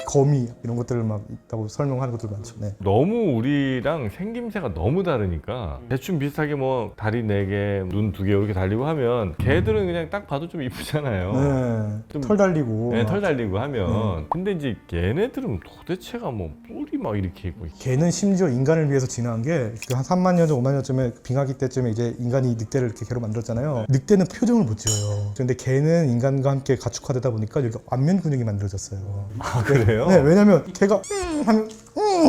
거미 이런 것들을 막 있다고 설명하는 것들 많죠. 네. 너무 우리랑 생김새가 너무 다르니까 대충 비슷하게 뭐 다리 4개, 눈 2개 이렇게 달리고 하면 걔들은 그냥 딱 봐도 좀 이쁘잖아요. 네. 좀- 털 달리고 네, 막. 털 달리고 하면 근데 이제 얘네들은 도대체가 뭐 뿔이 막 이렇게 있고 걔는 심지어 인간을 위해서 진화한 게 한 3만 년 전, 5만 년쯤에 빙하기 때쯤에 이제 인간이 늑대를 이렇게 개로 만들었잖아요. 늑대는 표정을 못 지어요. 근데 걔는 인간과 함께 가축화되다 보니까 여기 안면 근육이 만들어졌어요. 아 그래요? 네, 왜냐면 걔가 하면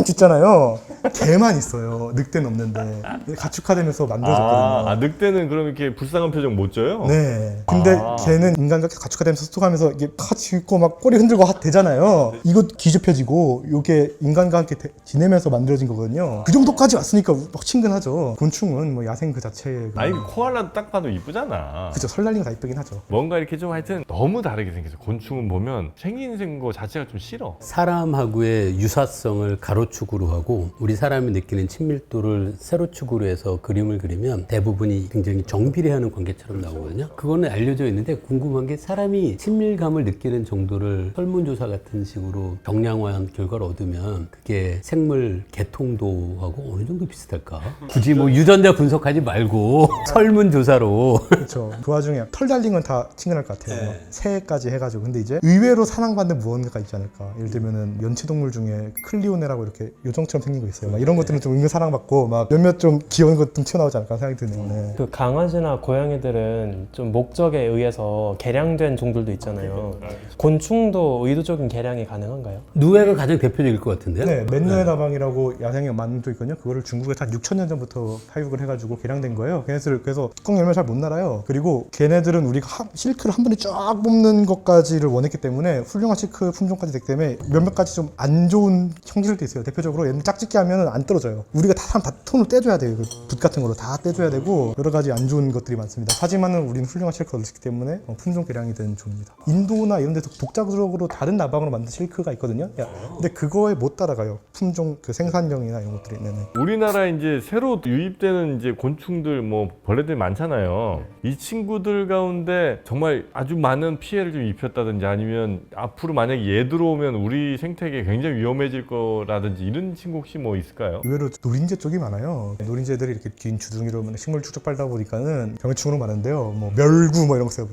짖잖아요. 걔만 있어요. 늑대는 없는데 가축화되면서 만들어졌거든요. 아, 늑대는 그럼 이렇게 불쌍한 표정 못 져요? 네. 근데 아. 걔는 인간과 가축화되면서 소통하면서 이게 같이 있고 막 꼬리 흔들고 되잖아요. 이거 뒤집혀지고 이게 인간과 함께 지내면서 만들어진 거거든요. 그 정도까지 왔으니까 막 친근하죠. 곤충은 뭐 야생 그 자체에 아니 코알라도 딱 봐도 이쁘잖아. 그죠. 설날린 거 다 이쁘긴 하죠. 뭔가 이렇게 좀 하여튼 너무 다르게 생겨서 곤충은 보면 생긴 거 자체가 좀 싫어. 사람하고의 유사성을 가로축으로 하고 우리 사람이 느끼는 친밀도를 세로축으로 해서 그림을 그리면 대부분이 굉장히 정비례하는 관계처럼 나오거든요. 그거는 알려져 있는데 궁금한 게 사람이 친밀감을 느끼는 정도를 설문조사 같은 식으로 정량화한 결과를 얻으면 그게 생물 개통도하고 어느 정도 비슷할까? 굳이 뭐 유전자 분석하지 말고 설문조사로 그렇죠. 그 와중에 털 달린 건 다 친근할 것 같아요. 막 새까지 해가지고. 근데 이제 의외로 사랑받는 무언가가 있지 않을까. 예를 들면은 연체동물 중에 클리오네라고 이렇게 요정처럼 생긴 거 있어요. 막 이런 것들은 좀 은근 사랑받고 막 몇몇 좀 귀여운 것 좀 튀어나오지 않을까 생각이 드네요. 네. 그 강아지나 고양이들은 좀 목적에 의해서 개량된 종들도 있잖아요. 곤충도 의도적인 개량이 가능한가요? 누에가 가장 대표적일 것 같은데요? 네, 맨누에 다방이라고 야생의 만도 있거든요. 그거를 중국에서 한 6,000년 전부터 파육을 해가지고 개량된 거예요. 걔네들 그래서 뚜껑 열면 잘 못 날아요. 그리고 걔네들은 우리가 실크를 한 번에 쫙 뽑는 것까지를 원했기 때문에 훌륭한 실크 품종까지 됐기 때문에 몇몇 가지 좀 안 좋은 형질도 있어요. 대표적으로 얘는 짝짓기 하면 안 떨어져요. 우리가 다 톤을 떼줘야 돼요. 그 붓 같은 걸로 다 떼줘야 되고 여러 가지 안 좋은 것들이 많습니다. 하지만은 우리는 훌륭한 실크를 얻었기 때문에 품종 개량이 된 종입니다. 인도나 이런 데서 독자적으로 다른 나방으로 만든 실크가 있거든요. 근데 그거에 못 따라가요. 품종 그 생산량이나 이런 것들이. 네네. 우리나라에 이제 새로 유입되는 이제 곤충들 뭐 벌레들 많잖아요. 이 친구들 가운데 정말 아주 많은 피해를 좀 입혔다든지 아니면 앞으로 만약에 얘 들어오면 우리 생태계 굉장히 위험해질 거라든지 이런 친구 혹시 뭐 있을까요? 의외로 노린재 쪽이 많아요. 노린재들이 이렇게 긴 주둥이로 식물 축적 빨다 보니까는 병해충으로 많은데요. 뭐 멸구 뭐 이런 거 써요.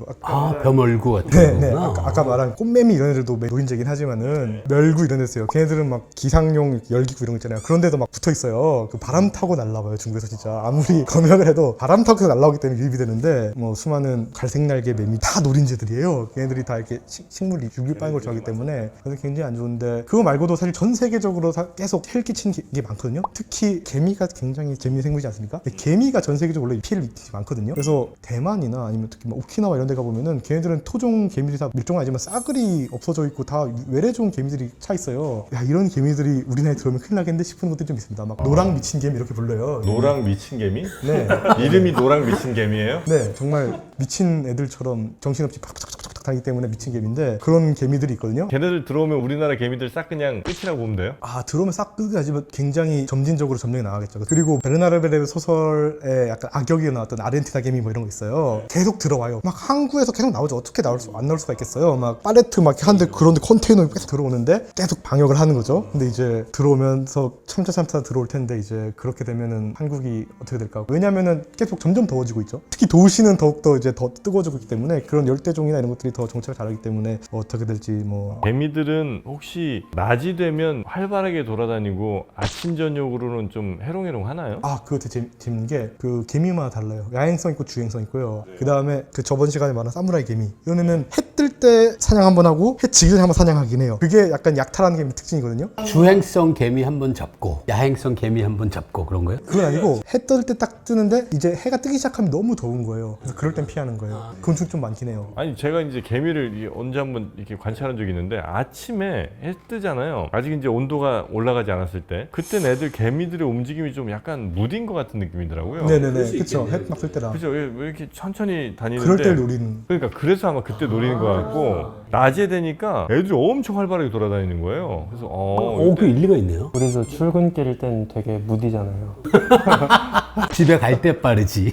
벼멀구 같은 네. 거구나. 아까 말한 꽃매미 이런 애들도 노린재긴 하지만은 멸구 이런 애 써요. 걔네들은 막 기상용 열기구 이런 거 있잖아요. 그런 데도 막 붙어 있어요. 그 바람 타고 날라와요. 중국에서 진짜 아무리 검역을 해도 바람 타고 날라오기 때문에 유입이 되는데 뭐 수많은 갈색날개 매미 다 노린재들이에요. 걔네들이 다 이렇게 식물 유기를 빠는 걸 좋아하기 때문에 그래서 굉장히 안 좋은데 그거 말고도 사실 전 세계적으로 계속 해를 끼치는 게 많거든요. 특히 개미가 굉장히 재미있는 생물이지 않습니까? 근데 개미가 전 세계적으로 원래 피해를 입히지 많거든요. 그래서 대만이나 아니면 특히 뭐 오키나와 이런 데 가보면은 걔네들은 토종 개미들이 다 밀종은 아니지만 싸그리 없어져 있고 다 외래종 개미들이 차 있어요. 야 이런 개미들이 우리나라에 들어오면 큰일 나겠는데 싶은 것들이 좀 있습니다. 막 노랑 미친 개미 이렇게 불러요. 노랑 미친 개미? 네. 이름이 노랑 미친 개미예요? 네, 정말 미친 애들처럼 정신없이 팍팍팍팍 다니기 때문에 미친 개미인데 그런 개미들이 있거든요. 걔네들 들어오면 우리나라 개미들 싹 그냥 끝이라고 보면 돼요? 아 들어오면 싹 끄기까지만 굉장히 점진적으로 점령이 나가겠죠. 그리고 베르나르베르 소설에 약간 악역이 나왔던 아르헨티나 개미 뭐 이런 거 있어요. 계속 들어와요. 막 항구에서 계속 나오죠. 어떻게 안 나올 수가 있겠어요. 막 팔레트 막 하는데 그런데 컨테이너 계속 들어오는데 계속 방역을 하는 거죠. 근데 이제 들어오면서 참차 들어올 텐데 이제 그렇게 되면은 한국이 어떻게 될까? 왜냐면은 계속 점점 더워지고 있죠. 특히 도시는 더욱더 이제 더 뜨거워지고 있기 때문에 그런 열대종이나 이런 것들이 더 정착을 잘하기 때문에 어떻게 될지 뭐 개미들은 혹시 낮이 되면 활발하게 돌아다니고 아침 저녁으로는 좀 해롱해롱 하나요? 아, 그거 되게 재밌는 게 그 개미마다 달라요. 야행성 있고 주행성 있고요. 그 다음에 그 저번 시간에 말한 사무라이 개미. 이런 애는 해 뜰 때 사냥 한번 하고 해 지기 전에 한번 사냥하긴 해요. 그게 약간 약탈하는 개미 특징이거든요. 주행성 개미 한번 잡고 야행성 개미 한번 잡고 그런 거예요? 그건 아니고 해 뜰 때 딱 뜨는데 이제 해가 뜨기 시작하면 너무 더운 거예요. 그래서 그럴 땐 피하는 거예요. 곤충 좀 많긴 해요. 아니 제가 이제 이제 개미를 언제 한번 이렇게 관찰한 적이 있는데 아침에 해 뜨잖아요. 아직 이제 온도가 올라가지 않았을 때 그때 애들 개미들의 움직임이 좀 약간 무딘 것 같은 느낌이더라고요. 네네네. 그쵸. 햇막 쓸 때라. 그죠? 왜 이렇게 천천히 다니는데 그럴 때 노리는. 그러니까 그래서 아마 그때 노리는 것 같고 낮에 되니까 애들이 엄청 활발하게 돌아다니는 거예요. 그래서 그 일리가 있네요. 우리도 출근길일 땐 되게 무디잖아요. 집에 갈 때 빠르지.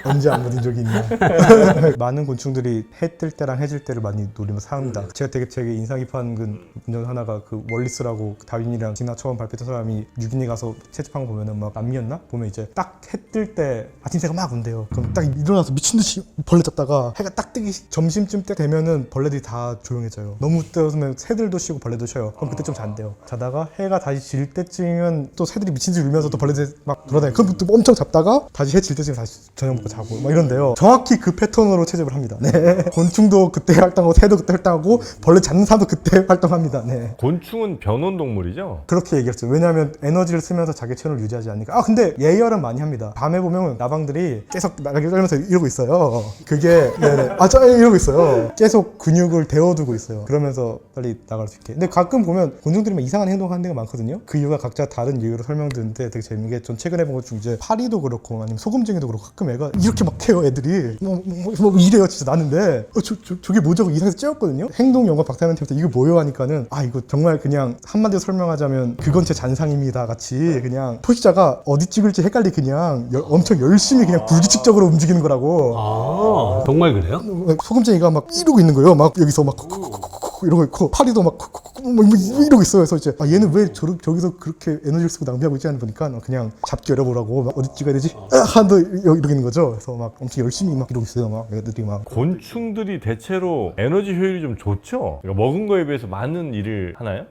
언제 안 묻은 적이 있냐. 많은 곤충들이 해 뜰 때랑 해질 때를 많이 노리면서 삽니다. 제가 되게 인상 깊은 건 하나가 그 월리스라고 다윈이랑 진화 처음 발표했던 사람이 6인에 가서 채집한 거 보면은 막 남미였나? 보면 이제 딱 해 뜰 때 아침새가 막 온대요. 그럼 딱 일어나서 미친 듯이 벌레 잡다가 해가 딱 뜨기 점심쯤 때 되면은 벌레들이 다 조용해져요. 너무 뜨면 새들도 쉬고 벌레도 쉬어요. 그럼 그때 좀 잔대요. 자다가 해가 다시 질 때쯤이면 또 새들이 미친 듯이 울면서 또 벌레들 막 돌아다녀요. 그럼 또 엄청 잡다가 다시 해 질 때쯤에 다시 저녁 먹고 자고 막 이런데요. 정확히 그 패턴으로 채집을 합니다. 네. 곤충도 그때 활동하고 새도 그때 활동하고 벌레 잡는 사람도 그때 활동합니다. 네. 곤충은 변온 동물이죠? 그렇게 얘기했죠. 왜냐하면 에너지를 쓰면서 자기 체온을 유지하지 않으니까. 근데 예열은 많이 합니다. 밤에 보면 나방들이 계속 날개 떨면서 이러고 있어요. 그게 네네. 이러고 있어요. 계속 근육을 데워두고 있어요. 그러면서 빨리 나갈 수 있게. 근데 가끔 보면 곤충들이 막 이상한 행동하는 데가 많거든요. 그 이유가 각자 다른 이유로 설명드는데 되게 재밌는 게 전 최근에 본 것 중 이제 파리도 그렇고 아니면 소금쟁이도 그렇고 가끔 애가 이렇게 막 해요. 애들이 뭐 이래요. 진짜 나는데 저게 뭐죠? 이상해서 째웠거든요. 행동 연구가 박사님한테 이거 뭐요 하니까는 이거 정말 그냥 한마디로 설명하자면 그건 제 잔상입니다 같이 그냥 포식자가 어디 찍을지 헷갈리 그냥 엄청 열심히 그냥 불규칙적으로 움직이는 거라고. 정말 그래요? 소금쟁이가 막 이러고 있는 거예요. 막 여기서 막 콕콕콕콕 이러고 있고 파리도 막 이러고 있어요. 그래서 이제 얘는 왜 저기서 그렇게 에너지를 쓰고 낭비하고 있지 않은 보니까 그냥 잡기 어려보라고 막 어디 찍어야 되지? 한도 이러고 있는 거죠. 그래서 막 엄청 열심히 막 이러고 있어요. 막 애들이 막. 곤충들이 대체로 에너지 효율이 좀 좋죠? 그러니까 먹은 거에 비해서 많은 일을 하나요?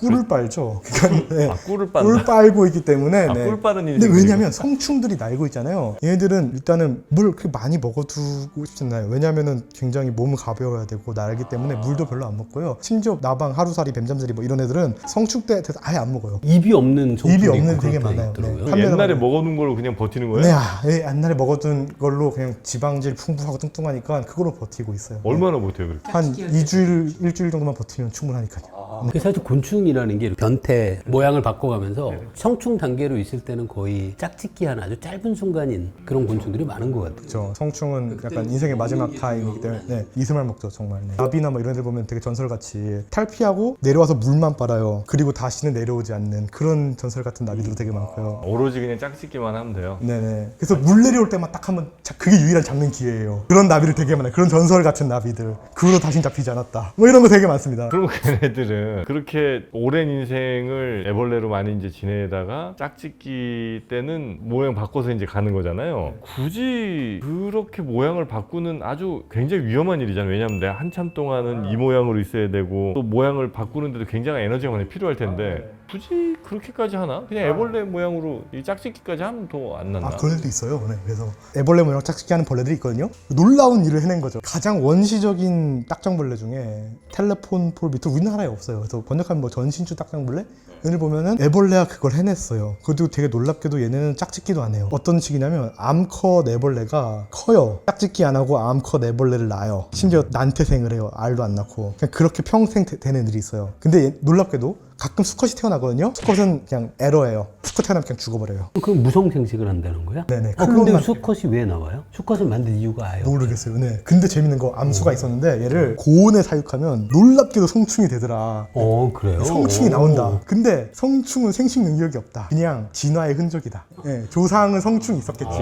꿀을 빨죠. 그러니까 네. 꿀을 빤다. 꿀 빨고 있기 때문에. 네. 꿀 빠는 일이. 근데 왜냐면 성충들이 날고 있잖아요. 얘네들은 일단은 물 그렇게 많이 먹어두고 싶지 않나요? 왜냐면은 굉장히 몸은 가벼워야 되고 날기 때문에 물도 별로 안 먹고요. 심지어 나방, 하루살이, 뱀잠자리 뭐 이런 애들은 성충 때 돼서 아예 안 먹어요. 입이 없는 입이 없는 되게 많아요. 네. 옛날에 먹어둔 걸로 그냥 버티는 거예요? 네, 옛날에 먹어둔 걸로 그냥 지방질 풍부하고 뚱뚱하니까 그걸로 버티고 있어요. 얼마나 버텨요 그렇게? 한 2주일, 일주일 정도만 버티면 충분하니까요. 사실 곤충이라는 게 변태 모양을 바꿔가면서 성충 단계로 있을 때는 거의 짝짓기 한 아주 짧은 순간인 그런 곤충들이 많은 것 같아요. 그렇죠. 성충은 약간 인생의 마지막 타임이기 때문에 이슬만 먹죠 정말. 나비나 뭐 이런 애들 보면 되게 전설같이 탈피하고 내려와서 물만 빨아요. 그리고 다시는 내려오지 않는 그런 전설 같은 나비들도 되게 많고요. 오로지 그냥 짝짓기만 하면 돼요. 네네. 그래서 물 내려올 때만 딱 한번 그게 유일한 잡는 기회예요. 그런 나비들 되게 많아요. 그런 전설 같은 나비들. 그 후로 다신 잡히지 않았다. 뭐 이런 거 되게 많습니다. 그럼 걔네들은 그렇게 오랜 인생을 애벌레로 많이 이제 지내다가 짝짓기 때는 모양 바꿔서 이제 가는 거잖아요. 굳이 그렇게 모양을 바꾸는 아주 굉장히 위험한 일이잖아요. 왜냐하면 내가 한참 동안은 이 모양으로 있어야 되고 또 모양을 바꾸는데도 굉장히 에너지가 많이 필요할 텐데 굳이 그렇게까지 하나? 그냥 애벌레 모양으로 이 짝짓기까지 하면 더 안 낫나? 그런 애도 있어요. 네. 그래서 애벌레 모양 짝짓기 하는 벌레들이 있거든요. 놀라운 일을 해낸 거죠. 가장 원시적인 딱정벌레 중에 텔레폰 폴 밑으로 우리나라에 없어요. 그래서 번역하면 뭐 전신주 딱정벌레? 얘를 보면은 애벌레가 그걸 해냈어요. 그것도 되게 놀랍게도 얘네는 짝짓기도 안 해요. 어떤 식이냐면 암컷 애벌레가 커요. 짝짓기 안 하고 암컷 애벌레를 낳아요. 심지어 난태생을 해요. 알도 안 낳고. 그냥 그렇게 평생 되는 애들이 있어요. 근데 놀랍게도 가끔 수컷이 태어나거든요. 수컷은 그냥 에러예요. 수컷 태어나면 그냥 죽어버려요. 그럼 무성생식을 한다는 거야? 네네. 근데 그것만 수컷이 왜 나와요? 수컷을 만든 이유가 아예 모르겠어요. 네. 근데 재밌는 거 암수가 있었는데 얘를 고온에 사육하면 놀랍게도 성충이 되더라. 그래요? 성충이 나온다. 근데 성충은 생식 능력이 없다. 그냥 진화의 흔적이다. 네. 조상은 성충이 있었겠지.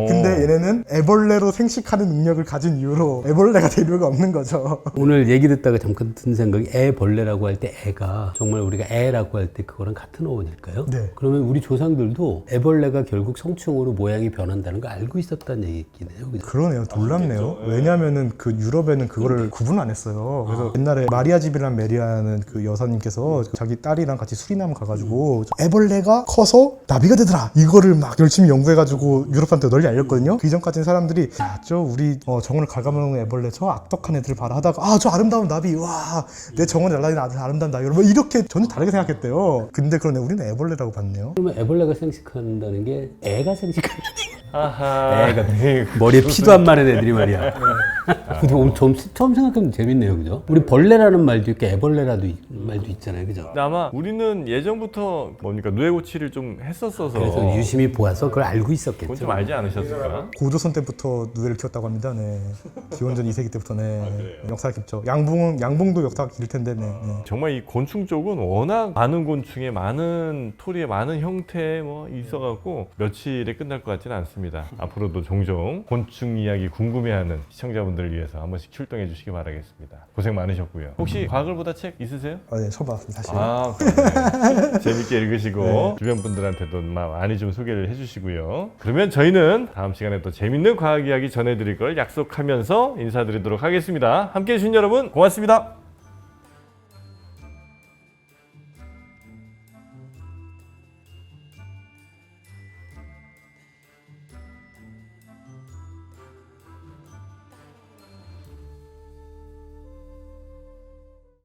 근데 얘네는 애벌레로 생식하는 능력을 가진 이유로 애벌레가 될 이유가 없는 거죠. 오늘 얘기 듣다가 잠깐 든 생각이 애벌레라고 할 때 애가 정말 우리가 애라고 할 때 그거랑 같은 어원일까요? 네. 그러면 우리 조상들도 애벌레가 결국 성충으로 모양이 변한다는 걸 알고 있었다는 얘기네요. 그죠? 그러네요. 놀랍네요. 왜냐면은 그 유럽에는 그거를 구분 안 했어요. 그래서 옛날에 마리아집이란 메리아는 그 여사님께서 자기 딸이랑 같이 수리남 가가지고 애벌레가 커서 나비가 되더라. 이거를 막 열심히 연구해가지고 유럽한테 널리 알렸거든요. 그 이전까지는 사람들이 우리 정원을 갉아먹는 애벌레 저 악독한 애들 봐라 하다가 저 아름다운 나비 와 내 정원에 날라다니는 아들 아름다운 나비 뭐 이렇게 전혀 다르게 생각했대요. 근데 그러네 우리는 애벌레라고 봤네요. 그러면 애벌레가 생식한다는 게 애가 생식하는 아하. 애가 머리에 피도 안 마른 애들이 말이야. 근데 처음 생각하면 재밌네요, 그죠? 우리 벌레라는 말도 있고 애벌레라도 말도 있잖아요, 그죠? 근데 아마 우리는 예전부터 뭡니까 누에고치를 좀 했었어서 그래서 유심히 보아서 그걸 알고 그건 있었겠죠. 좀 알지 않으셨을까? 고조선 때부터 누에를 키웠다고 합니다. 네. 기원전 2세기 때부터 역사가 깊죠. 양봉도 역사가 길 텐데. 네. 정말 이 곤충 쪽은 워낙 많은 곤충에 많은 토리에 많은 형태에 뭐 있어갖고 며칠에 끝날 것 같지는 않습니다. 앞으로도 종종 곤충 이야기 궁금해하는 시청자분들을 위해서 한 번씩 출동해 주시기 바라겠습니다. 고생 많으셨고요. 혹시 과학을 보다 책 있으세요? 네, 처음 봤습니다. 사실. 아, 그러네. 재밌게 읽으시고 주변 분들한테도 많이 좀 소개를 해주시고요. 그러면 저희는 다음 시간에 또 재밌는 과학 이야기 전해드릴 걸 약속하면서 인사드리도록 하겠습니다. 함께해 주신 여러분 고맙습니다.